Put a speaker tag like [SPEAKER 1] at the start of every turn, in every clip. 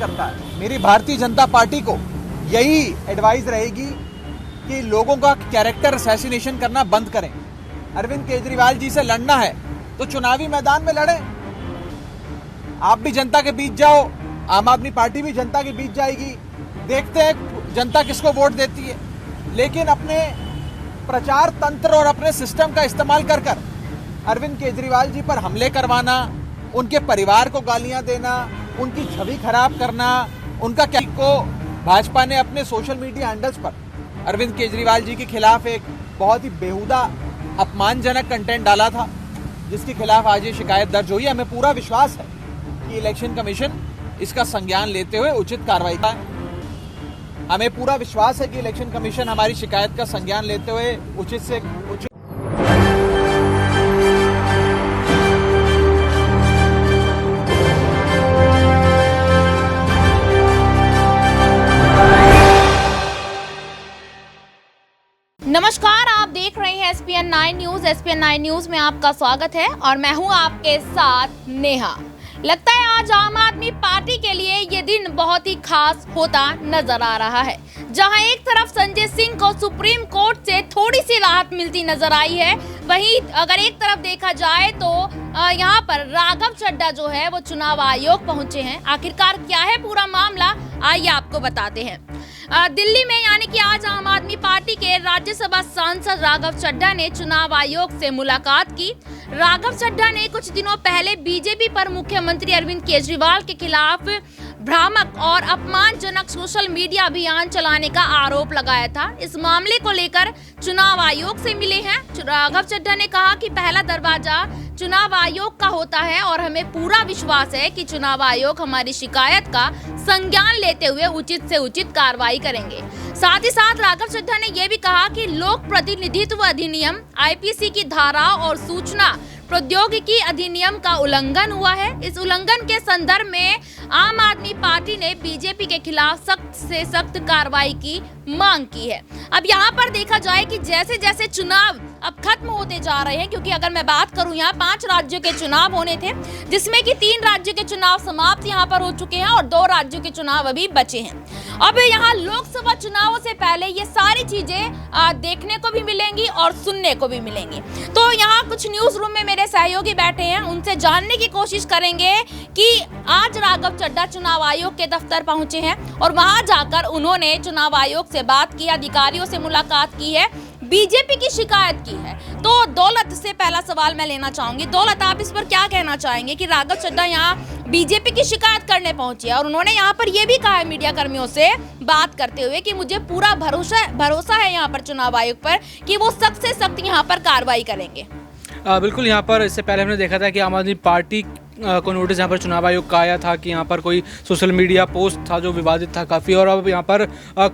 [SPEAKER 1] करता है। मेरी भारतीय जनता पार्टी को यही एडवाइस रहेगी कि लोगों का कैरेक्टर असैसिनेशन करना बंद करें। अरविंद केजरीवाल जी से लड़ना है तो चुनावी मैदान में लड़ें। आप भी जनता के बीच जाओ, आम आदमी पार्टी भी जनता के बीच जाएगी, देखते हैं जनता किसको वोट देती है। लेकिन अपने प्रचार तंत्र और अपने सिस्टम का इस्तेमाल कर अरविंद केजरीवाल जी पर हमले करवाना, उनके परिवार को गालियां देना, उनकी छवि खराब करना, उनका क्या को भाजपा ने अपने सोशल मीडिया हैंडल्स पर अरविंद केजरीवाल जी के खिलाफ एक बहुत ही बेहुदा अपमानजनक कंटेंट डाला था, जिसके खिलाफ आज ये शिकायत दर्ज हुई है। हमें पूरा विश्वास है कि इलेक्शन कमीशन इसका संज्ञान लेते हुए उचित कार्रवाई का हमें पूरा विश्वास है कि इलेक्शन कमीशन हमारी शिकायत का संज्ञान लेते हुए उचित से उचित
[SPEAKER 2] नमस्कार, आप देख रहे हैं SPN 9 न्यूज। SPN 9 न्यूज में आपका स्वागत है और मैं हूं आपके साथ नेहा। लगता है आज आम आदमी पार्टी के लिए ये दिन बहुत ही खास होता नजर आ रहा है, जहां एक तरफ संजय सिंह को सुप्रीम कोर्ट से थोड़ी सी राहत मिलती नजर आई है, वहीं अगर एक तरफ देखा जाए तो यहाँ पर राघव चड्ढा जो है वो चुनाव आयोग पहुंचे हैं। आखिरकार क्या है पूरा मामला, आइए आपको बताते हैं। दिल्ली में यानी कि आज आम आदमी पार्टी के राज्यसभा सांसद राघव चड्ढा ने चुनाव आयोग से मुलाकात की। राघव चड्ढा ने कुछ दिनों पहले बीजेपी पर मुख्यमंत्री अरविंद केजरीवाल के खिलाफ भ्रामक और अपमानजनक सोशल मीडिया अभियान चलाने का आरोप लगाया था। इस मामले को लेकर चुनाव आयोग से मिले हैं। राघव चड्ढा ने कहा कि पहला दरवाजा चुनाव आयोग का होता है और हमें पूरा विश्वास है कि चुनाव आयोग हमारी शिकायत का संज्ञान लेते हुए उचित से उचित कार्रवाई करेंगे। साथ ही साथ राघव चड्ढा ने यह भी कहा कि लोक प्रतिनिधित्व अधिनियम, IPC की धारा और सूचना प्रौद्योगिकी अधिनियम का उल्लंघन हुआ है। इस उल्लंघन के संदर्भ में आम आदमी पार्टी ने बीजेपी के खिलाफ सख्त से सख्त कार्रवाई की मांग की है। अब यहाँ पर देखा जाए कि जैसे जैसे चुनाव अब खत्म होते जा रहे हैं, क्योंकि अगर मैं बात करूं यहाँ 5 राज्यों के चुनाव होने थे, जिसमें कि 3 राज्यों के चुनाव समाप्त यहाँ पर हो चुके हैं और 2 राज्यों के चुनाव अभी बचे हैं। अब यहाँ लोकसभा चुनावों से पहले ये सारी चीजें देखने को भी मिलेंगी और सुनने को भी मिलेंगी। तो यहाँ कुछ न्यूज रूम में मेरे सहयोगी बैठे हैं, उनसे जानने की कोशिश करेंगे कि आज राघव चड्ढा चुनाव आयोग के दफ्तर पहुंचे हैं और वहां जाकर उन्होंने चुनाव आयोग से बात की, अधिकारियों से मुलाकात की है, बीजेपी की शिकायत की है। तो दौलत से पहला सवाल मैं लेना चाहूंगी। दौलत, आप इस पर क्या कहना चाहेंगे कि राघव चड्ढा यहाँ बीजेपी की शिकायत करने पहुंचे और उन्होंने यहाँ पर यह भी कहा है मीडिया कर्मियों से बात करते हुए कि मुझे पूरा भरोसा है यहाँ पर चुनाव आयोग पर कि वो सख्त से सख्त यहाँ पर कार्रवाई करेंगे।
[SPEAKER 3] बिल्कुल, यहाँ पर इससे पहले हमने देखा था कि आम आदमी पार्टी को नोटिस यहाँ पर चुनाव आयोग का आया था कि यहाँ पर कोई सोशल मीडिया पोस्ट था जो विवादित था काफ़ी, और अब यहाँ पर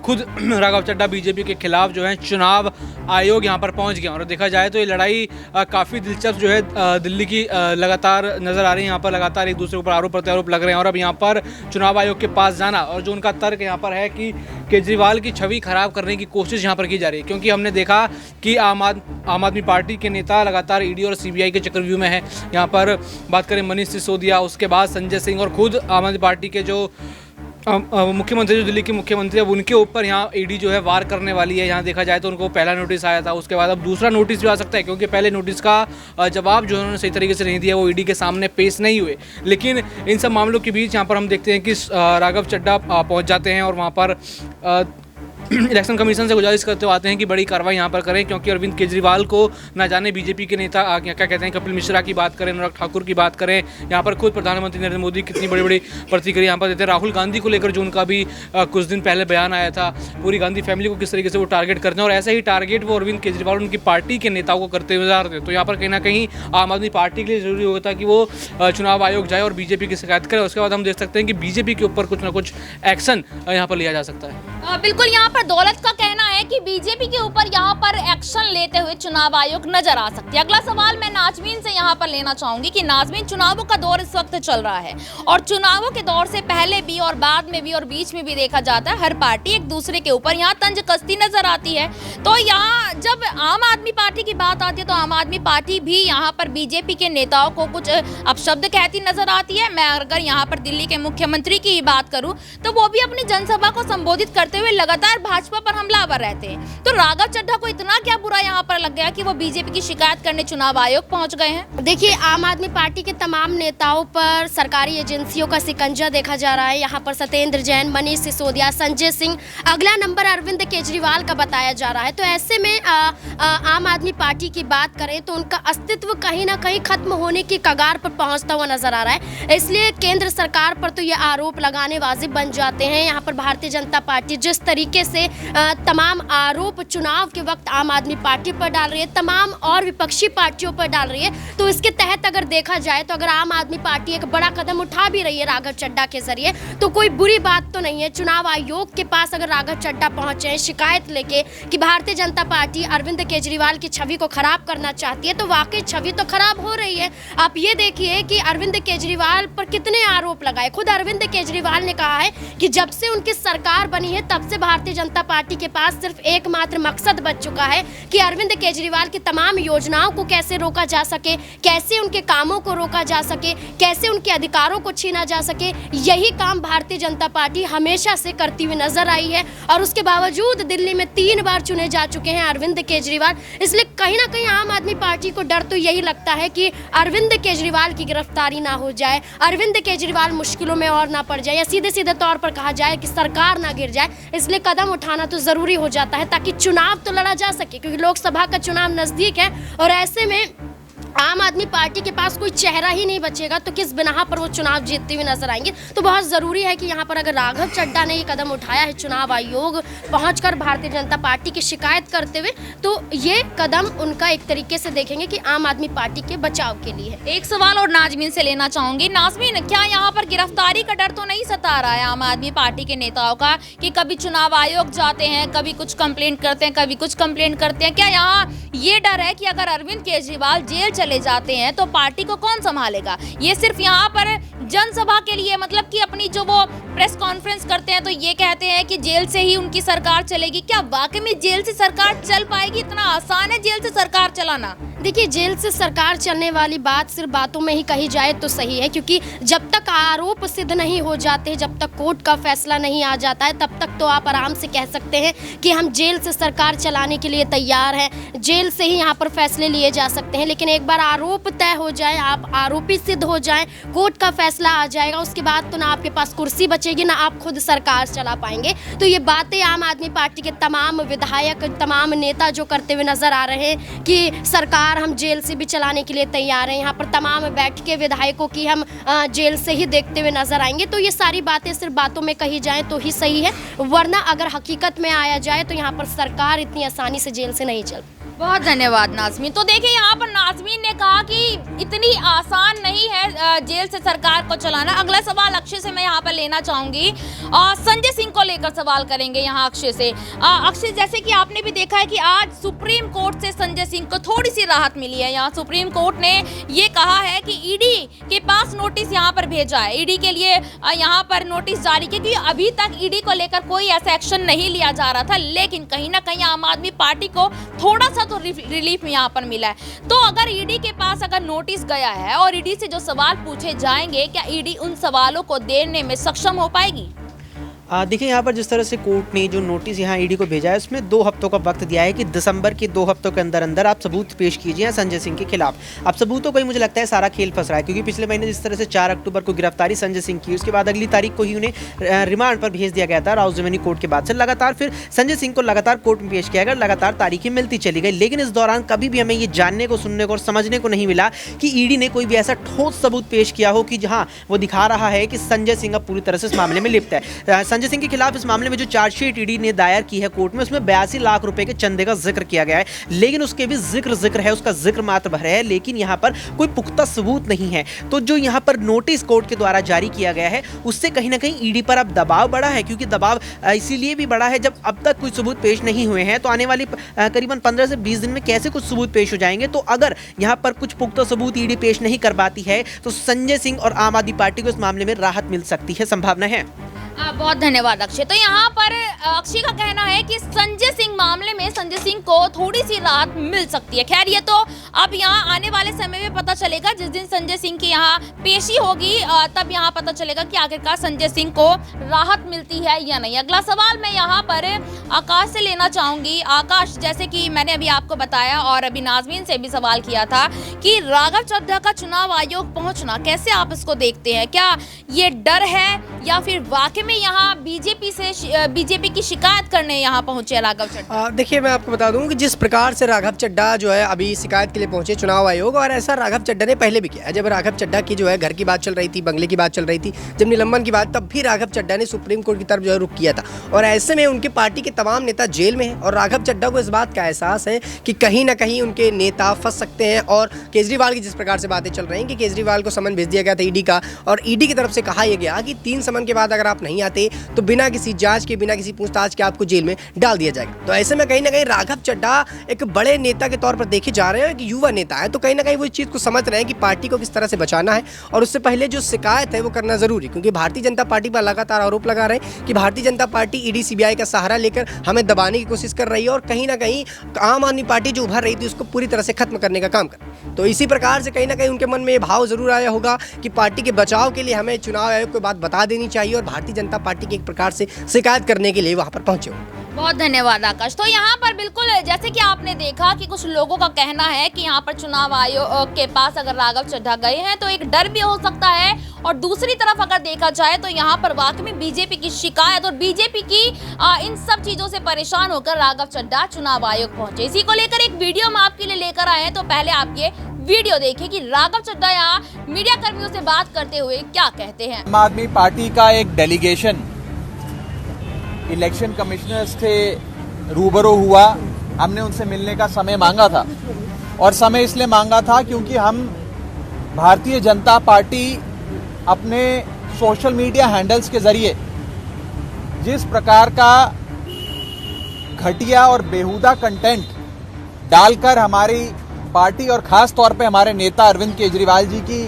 [SPEAKER 3] खुद राघव चड्ढा बीजेपी के खिलाफ जो है चुनाव आयोग यहाँ पर पहुँच गया। और देखा जाए तो ये लड़ाई काफ़ी दिलचस्प जो है दिल्ली की लगातार नज़र आ रही है। यहाँ पर लगातार एक दूसरे के ऊपर आरोप प्रत्यारोप लग रहे हैं और अब यहाँ पर चुनाव आयोग के पास जाना, और जो उनका तर्क यहाँ पर है कि केजरीवाल की छवि खराब करने की कोशिश यहाँ पर की जा रही है, क्योंकि हमने देखा कि आम आदमी पार्टी के नेता लगातार ED और CBI के चक्रव्यूह में है। यहाँ पर बात करें मनीष सिसोदिया, उसके बाद संजय सिंह और खुद आम आदमी पार्टी के जो मुख्यमंत्री, जो दिल्ली के मुख्यमंत्री, अब उनके ऊपर यहाँ ED जो है वार करने वाली है। यहाँ देखा जाए तो उनको पहला नोटिस आया था, उसके बाद अब दूसरा नोटिस भी आ सकता है, क्योंकि पहले नोटिस का जवाब जो उन्होंने सही तरीके से नहीं दिया, वो ED के सामने पेश नहीं हुए। लेकिन इन सब मामलों के बीच यहाँ पर हम देखते हैं कि राघव चड्ढा पहुँच जाते हैं और वहाँ पर इलेक्शन कमीशन से गुजारिश करते हुए आते हैं कि बड़ी कार्रवाई यहाँ पर करें, क्योंकि अरविंद केजरीवाल को ना जाने बीजेपी के नेता क्या कहते हैं, कपिल मिश्रा की बात करें, अनुराग ठाकुर की बात करें, यहाँ पर खुद प्रधानमंत्री नरेंद्र मोदी कितनी बड़ी बड़ी प्रतिक्रिया यहाँ पर देते हैं। राहुल गांधी को लेकर जो उनका भी कुछ दिन पहले बयान आया था, पूरी गांधी फैमिली को किस तरीके से वो टारगेट करते हैं, और ऐसा ही टारगेट वो अरविंद केजरीवाल उनकी पार्टी के नेताओं को करते हुए जा रहे थे। तो यहाँ पर कहीं ना कहीं आम आदमी पार्टी के लिए जरूरी होता कि वो चुनाव आयोग जाए और बीजेपी की शिकायत करे। उसके बाद हम देख सकते हैं कि बीजेपी के ऊपर कुछ ना कुछ एक्शन यहाँ पर लिया जा सकता है।
[SPEAKER 2] बिल्कुल, यहाँ पर पर दौलत का कहना है कि बीजेपी के ऊपर यहाँ पर एक्शन लेते हुए चुनाव आयोग नजर आ सकती है। अगला सवाल मैं नाजमीन से यहाँ पर लेना चाहूंगी कि नाजमीन, चुनावों का दौर इस वक्त चल रहा है और चुनावों के दौर से पहले भी और बाद में भी और बीच में भी देखा जाता है हर पार्टी एक दूसरे के ऊपर यहाँ तंज कसती नजर आती है। तो यहाँ जब आम आदमी पार्टी की बात आती है तो आम आदमी पार्टी भी यहाँ पर बीजेपी के नेताओं को कुछ अपशब्द कहती नजर आती है। मैं अगर यहाँ पर दिल्ली के मुख्यमंत्री की बात करूं तो वो भी अपनी जनसभा को संबोधित करते हुए लगातार भाजपा पर हमलावर रहते हैं। तो राघव चड्ढा को इतना क्या बुरा यहाँ पर लग गया कि वो बीजेपी की शिकायत करने चुनाव आयोग पहुंच गए हैं?
[SPEAKER 4] देखिए, आम आदमी पार्टी के तमाम नेताओं पर सरकारी एजेंसियों का शिकंजा देखा जा रहा है। यहाँ पर सत्येंद्र जैन, मनीष सिसोदिया, संजय सिंह, अगला नंबर अरविंद केजरीवाल का बताया जा रहा है। तो ऐसे में आम आदमी पार्टी की बात करें तो उनका अस्तित्व कहीं ना कहीं खत्म होने की कगार पर पहुंचता हुआ नजर आ रहा है। इसलिए केंद्र सरकार पर तो ये आरोप लगाने वाजिब बन जाते हैं। यहाँ पर भारतीय जनता पार्टी जिस तरीके से तमाम आरोप चुनाव के वक्त आम आदमी पार्टी पर डाल रही है, तमाम और विपक्षी पार्टियों पर डाल रही है, तो इसके तहत अगर देखा जाए तो अगर आम आदमी पार्टी एक बड़ा कदम उठा भी रही है राघव चड्ढा के जरिए तो कोई बुरी बात तो नहीं है। चुनाव आयोग के पास अगर राघव चड्ढा पहुंचे हैं शिकायत लेके कि भारतीय जनता पार्टी अरविंद केजरीवाल की छवि को खराब करना चाहती है, तो वाकई छवि तो खराब हो रही है। आप ये देखिए कि अरविंद केजरीवाल पर कितने आरोप लगाए। खुद अरविंद केजरीवाल ने कहा है कि जब से उनकी सरकार बनी है तब से भारतीय जनता पार्टी के पास सिर्फ एकमात्र मकसद बच चुका है कि अरविंद केजरीवाल की तमाम योजनाओं को कैसे रोका जा सके, कैसे उनके कामों को रोका जा सके, कैसे उनके अधिकारों को छीना जा सके। यही काम भारतीय जनता पार्टी हमेशा से करती हुई नजर आई है और उसके बावजूद दिल्ली में 3 बार चुने जा चुके हैं अरविंद केजरीवाल। इसलिए कहीं ना कहीं आम आदमी पार्टी को डर तो यही लगता है कि अरविंद केजरीवाल की गिरफ्तारी ना हो जाए, अरविंद केजरीवाल मुश्किलों में और ना पड़ जाए, या सीधे सीधे तौर पर कहा जाए कि सरकार ना गिर जाए। इसलिए कदम उठाना तो जरूरी हो जाता है ताकि चुनाव तो लड़ा जा सके, क्योंकि लोकसभा का चुनाव नजदीक है और ऐसे में आम आदमी पार्टी के पास कोई चेहरा ही नहीं बचेगा तो किस बिना पर वो चुनाव जीतते हुए नजर आएंगे। तो बहुत ज़रूरी है कि यहाँ पर अगर राघव चड्ढा ने ये कदम उठाया है चुनाव आयोग पहुंचकर भारतीय जनता पार्टी की शिकायत करते हुए, तो ये कदम उनका एक तरीके से देखेंगे कि आम आदमी पार्टी के बचाव के लिए है।
[SPEAKER 2] एक सवाल और नाजमीन से लेना चाहूंगी। नाजमीन, क्या यहाँ पर गिरफ्तारी का डर तो नहीं सता रहा है आम आदमी पार्टी के नेताओं का कि कभी चुनाव आयोग जाते हैं, कभी कुछ कंप्लेंट करते हैं, कभी कुछ कंप्लेंट करते हैं? क्या यहाँ ये डर है कि अगर अरविंद केजरीवाल जेल चले जाते हैं तो पार्टी को कौन संभालेगा? ये सिर्फ यहाँ पर जनसभा के लिए, मतलब कि अपनी जो वो प्रेस कॉन्फ्रेंस करते हैं तो ये कहते हैं कि जेल से ही उनकी सरकार चलेगी। क्या वाकई में जेल से सरकार चल पाएगी? इतना आसान है जेल से सरकार चलाना?
[SPEAKER 4] देखिए, जेल से सरकार चलने वाली बात सिर्फ बातों में ही कही जाए तो सही है, क्योंकि जब तक आरोप सिद्ध नहीं हो जाते, जब तक कोर्ट का फैसला नहीं आ जाता है, तब तक तो आप आराम से कह सकते हैं कि हम जेल से सरकार चलाने के लिए तैयार हैं, जेल से ही यहाँ पर फैसले लिए जा सकते हैं। लेकिन एक बार आरोप तय हो जाए, आप आरोपी सिद्ध हो जाएं, कोर्ट का फैसला आ जाएगा, उसके बाद तो ना आपके पास कुर्सी बचेगी, ना आप खुद सरकार चला पाएंगे। तो ये बातें आम आदमी पार्टी के तमाम विधायक, तमाम नेता जो करते हुए नजर आ रहे हैं कि सरकार हम जेल से भी चलाने के लिए तैयार हैं, यहाँ पर तमाम बैठ के विधायकों की हम जेल से ही देखते हुए नजर आएंगे, तो ये सारी बातें सिर्फ बातों में कही जाएं तो ही सही है, वरना अगर हकीकत में आया जाए तो यहाँ पर सरकार इतनी आसानी से जेल से नहीं चल।
[SPEAKER 2] बहुत धन्यवाद नाजमीन। तो देखिए, यहाँ पर नाजमीन ने कहा कि इतनी आसान नहीं है जेल से सरकार को चलाना। अगला सवाल अक्षय से मैं यहाँ पर लेना चाहूंगी। संजय सिंह को लेकर सवाल करेंगे यहाँ अक्षय से। अक्षय, जैसे कि आपने भी देखा है कि आज सुप्रीम कोर्ट से संजय सिंह को थोड़ी सी राहत मिली है। यहाँ सुप्रीम कोर्ट ने ये कहा है कि ईडी के पास नोटिस यहाँ पर भेजा है, ईडी के लिए यहाँ पर नोटिस जारी किया, क्योंकि अभी तक ईडी को लेकर कोई ऐसा एक्शन नहीं लिया जा रहा था, लेकिन कहीं ना कहीं आम आदमी पार्टी को थोड़ा सा तो रिलीफ यहाँ पर मिला है। तो अगर ईडी के पास अगर नोटिस गया है और ईडी से जो सवाल पूछे जाएंगे, क्या ईडी उन सवालों को देने में सक्षम हो पाएगी?
[SPEAKER 5] देखिए, यहाँ पर जिस तरह से कोर्ट ने जो नोटिस यहाँ ईडी को भेजा है उसमें 2 हफ्तों का वक्त दिया है कि दिसंबर के 2 हफ्तों के अंदर अंदर आप सबूत पेश कीजिए संजय सिंह के खिलाफ। अब सबूतों को ही मुझे लगता है सारा खेल फंस रहा है, क्योंकि पिछले महीने जिस तरह से 4 अक्टूबर को गिरफ्तारी संजय सिंह की, उसके बाद अगली तारीख को ही उन्हें रिमांड पर भेज दिया गया था राउस रेवेन्यू कोर्ट के बाद से। लगातार फिर संजय सिंह को लगातार कोर्ट में पेश किया गया, लगातार तारीखें मिलती चली गई, लेकिन इस दौरान कभी भी हमें ये जानने को, सुनने को और समझने को नहीं मिला कि ईडी ने कोई भी ऐसा ठोस सबूत पेश किया हो कि जहाँ वो दिखा रहा है कि संजय सिंह अब पूरी तरह से इस मामले में लिप्त है। संजय सिंह के खिलाफ इस मामले में जो चार्जशीट ईडी ने दायर की है कोर्ट में, उसमें 82 लाख रुपए के चंदे का जिक्र किया गया है, लेकिन उसके भी जिक्र है, उसका जिक्र मात्र भर है, लेकिन यहाँ पर कोई पुख्ता सबूत नहीं है। तो जो यहाँ पर नोटिस कोर्ट के द्वारा जारी किया गया है, उससे कहीं ना कहीं ईडी पर अब दबाव बढ़ा है, क्योंकि दबाव इसीलिए भी बढ़ा है जब अब तक कोई सबूत पेश नहीं हुए हैं, तो आने वाली करीबन 15 से 20 दिन में कैसे कुछ सबूत पेश हो जाएंगे। तो अगर यहाँ पर कुछ पुख्ता सबूत ईडी पेश नहीं कर पाती है तो संजय सिंह और आम आदमी पार्टी को इस मामले में राहत मिल सकती है, संभावना है।
[SPEAKER 2] बहुत धन्यवाद अक्षय। तो यहाँ पर अक्षय का कहना है कि संजय सिंह मामले में संजय सिंह को थोड़ी सी राहत मिल सकती है। खैर ये तो अब यहाँ आने वाले समय में पता चलेगा, जिस दिन संजय सिंह की यहाँ पेशी होगी तब यहाँ पता चलेगा कि आखिरकार संजय सिंह को राहत मिलती है या नहीं। अगला सवाल मैं यहाँ पर आकाश से लेना चाहूंगी। आकाश, जैसे कि मैंने अभी आपको बताया और अभी नाजमीन से भी सवाल किया था कि राघव चड्ढा का चुनाव आयोग पहुंचना, कैसे आप इसको देखते हैं? क्या ये डर है या फिर वाकई में यहाँ बीजेपी की शिकायत करने यहाँ पहुंचे राघव चड्ढा?
[SPEAKER 6] देखिए, मैं आपको बता दूं कि जिस प्रकार से राघव चड्ढा जो है अभी शिकायत के लिए पहुंचे चुनाव आयोग, और ऐसा राघव चड्ढा ने पहले भी किया है। जब राघव चड्ढा की जो है घर की बात चल रही थी, बंगले की बात चल रही थी, जब निलंबन की बात, तब भी राघव चड्ढा ने सुप्रीम कोर्ट की तरफ जो है रुख किया था। और ऐसे में उनके पार्टी के तमाम नेता जेल में हैं और राघव चड्ढा को इस बात का एहसास है कि कहीं ना कहीं उनके नेता फंस सकते हैं। और केजरीवाल की जिस प्रकार से बातें चल रही हैं कि केजरीवाल को समन भेज दिया गया था ईडी का, और ईडी की तरफ से कहा यह गया कि 3 समन के बाद अगर आप नहीं आते तो बिना किसी जांच के, बिना किसी पूछताछ के आपको जेल में डाल दिया जाएगा। तो ऐसे में कहीं ना कहीं राघव चड्ढा एक बड़े नेता के तौर पर देखे जा रहे हैं, कि युवा नेता है, तो कहीं ना कहीं वो इस चीज़ को समझ रहे हैं कि पार्टी को किस तरह से बचाना है, और उससे पहले जो शिकायत है वो करना जरूरी, क्योंकि भारतीय जनता पार्टी पर लगातार आरोप लगा रहे हैं कि Bharatiya Janata party ED CBI का सहारा लेकर हमें दबाने की कोशिश कर रही है, और कहीं ना कहीं आम आदमी पार्टी जो उभर रही थी उसको पूरी तरह से खत्म करने का काम कर। तो इसी प्रकार से कहीं ना कहीं उनके मन में ये भाव जरूर आया होगा कि पार्टी के बचाव के लिए हमें चुनाव आयोग को बात बता देनी चाहिए, और भारतीय जनता पार्टी की एक प्रकार से शिकायत करने के लिए वहां पर पहुंचे हो।
[SPEAKER 2] बहुत धन्यवाद आकाश। तो यहाँ पर बिल्कुल जैसे कि आपने देखा कि कुछ लोगों का कहना है कि यहाँ पर चुनाव आयोग के पास अगर राघव चड्ढा गए हैं तो एक डर भी हो सकता है, और दूसरी तरफ अगर देखा जाए तो यहाँ पर वाकई में बीजेपी की शिकायत और बीजेपी की इन सब चीजों से परेशान होकर राघव चड्ढा चुनाव आयोग पहुंचे। इसी को लेकर एक वीडियो हम आपके लिए लेकर आए हैं, तो पहले आप ये वीडियो देखिए कि राघव चड्ढा यहाँ मीडिया कर्मियों से बात करते हुए क्या कहते हैं।
[SPEAKER 1] आम आदमी पार्टी का एक डेलीगेशन इलेक्शन कमिश्नर से रूबरू हुआ। हमने उनसे मिलने का समय मांगा था, और समय इसलिए मांगा था क्योंकि हम भारतीय जनता पार्टी अपने सोशल मीडिया हैंडल्स के जरिए जिस प्रकार का घटिया और बेहुदा कंटेंट डालकर हमारी पार्टी और खास तौर पे हमारे नेता अरविंद केजरीवाल जी की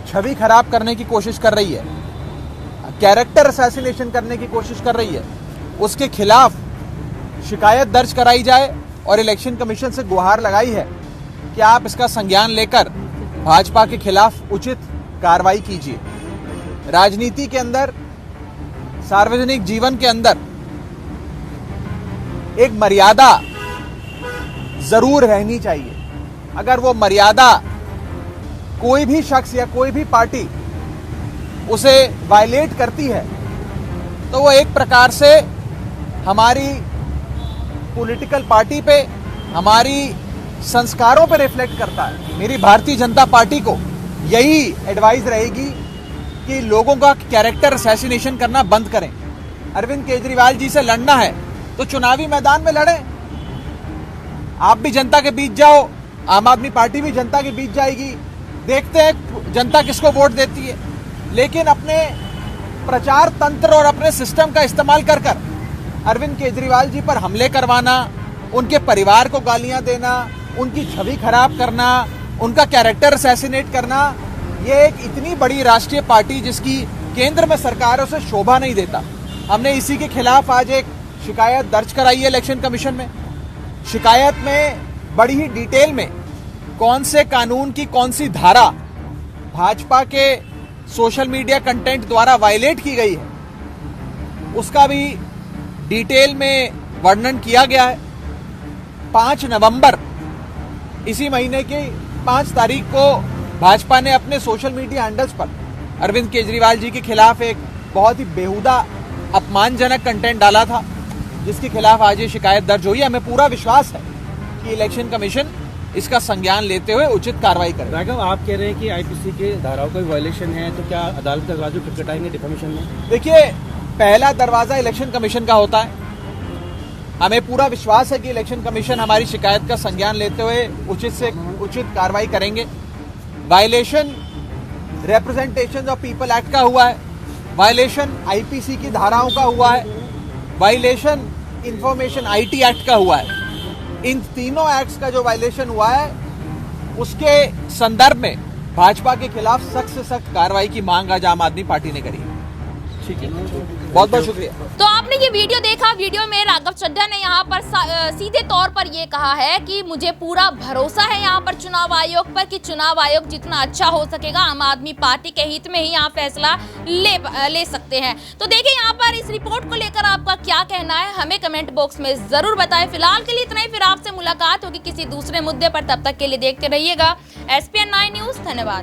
[SPEAKER 1] छवि खराब करने की कोशिश कर रही है, कैरेक्टर असैसिनेशन करने की कोशिश कर रही है, उसके खिलाफ शिकायत दर्ज कराई जाए, और इलेक्शन कमीशन से गुहार लगाई है कि आप इसका संज्ञान लेकर भाजपा के खिलाफ उचित कार्रवाई कीजिए। राजनीति के अंदर, सार्वजनिक जीवन के अंदर एक मर्यादा जरूर रहनी चाहिए। अगर वो मर्यादा कोई भी शख्स या कोई भी पार्टी उसे वायलेट करती है तो वो एक प्रकार से हमारी पॉलिटिकल पार्टी पे, हमारी संस्कारों पे रिफ्लेक्ट करता है। मेरी भारतीय जनता पार्टी को यही एडवाइस रहेगी कि लोगों का कैरेक्टर असैसिनेशन करना बंद करें। अरविंद केजरीवाल जी से लड़ना है तो चुनावी मैदान में लड़ें। आप भी जनता के बीच जाओ, आम आदमी पार्टी भी जनता के बीच जाएगी, देखते हैं जनता किसको वोट देती है। लेकिन अपने प्रचार तंत्र और अपने सिस्टम का इस्तेमाल कर कर अरविंद केजरीवाल जी पर हमले करवाना, उनके परिवार को गालियां देना, उनकी छवि खराब करना, उनका कैरेक्टर असैसिनेट करना, ये एक इतनी बड़ी राष्ट्रीय पार्टी जिसकी केंद्र में सरकार है उसे शोभा नहीं देता। हमने इसी के खिलाफ आज एक शिकायत दर्ज कराई है इलेक्शन कमीशन में। शिकायत में बड़ी ही डिटेल में कौन से कानून की कौन सी धारा भाजपा के सोशल मीडिया कंटेंट द्वारा वायलेट की गई है उसका भी डिटेल में वर्णन किया गया है। 5 नवंबर इसी महीने की 5 तारीख को भाजपा ने अपने सोशल मीडिया हैंडल्स पर अरविंद केजरीवाल जी के खिलाफ एक बहुत ही बेहुदा अपमानजनक कंटेंट डाला था, जिसके खिलाफ आज ये शिकायत दर्ज हुई है। हमें पूरा विश्वास है कि इलेक्शन कमीशन इसका संज्ञान लेते हुए उचित कार्रवाई करेगा।
[SPEAKER 7] राघव, आप कह रहे हैं कि आईपीसी के धाराओं का वायलेशन है, तो क्या अदालत का राजू खटखटाएंगे डिफेमेशन में?
[SPEAKER 1] देखिए, पहला दरवाजा इलेक्शन कमीशन का होता है। हमें पूरा विश्वास है कि इलेक्शन कमीशन हमारी शिकायत का संज्ञान लेते हुए उचित से उचित कार्रवाई करेंगे। Violation representation of people act का हुआ है, वायलेशन आईपीसी की धाराओं का हुआ है, वायलेशन इंफॉर्मेशन आईटी एक्ट का हुआ है। इन तीनों एक्ट्स का जो वायलेशन हुआ है उसके संदर्भ में भाजपा के खिलाफ सख्त से सख्त कार्रवाई की मांग आज आम आदमी पार्टी ने करी। ठीक है, बहुत बहुत शुक्रिया।
[SPEAKER 2] तो आपने ये वीडियो देखा। वीडियो में राघव चड्ढा ने यहाँ पर सीधे तौर पर ये कहा है कि मुझे पूरा भरोसा है यहाँ पर चुनाव आयोग पर कि चुनाव आयोग जितना अच्छा हो सकेगा आम आदमी पार्टी के हित में ही यहाँ फैसला ले सकते हैं। तो देखिए यहाँ पर इस रिपोर्ट को लेकर आपका क्या कहना है, हमें कमेंट बॉक्स में जरूर बताएं। फिलहाल के लिए इतना ही, फिर आपसे मुलाकात होगी किसी दूसरे मुद्दे पर। तब तक के लिए देखते रहिएगा SPN 9 न्यूज। धन्यवाद।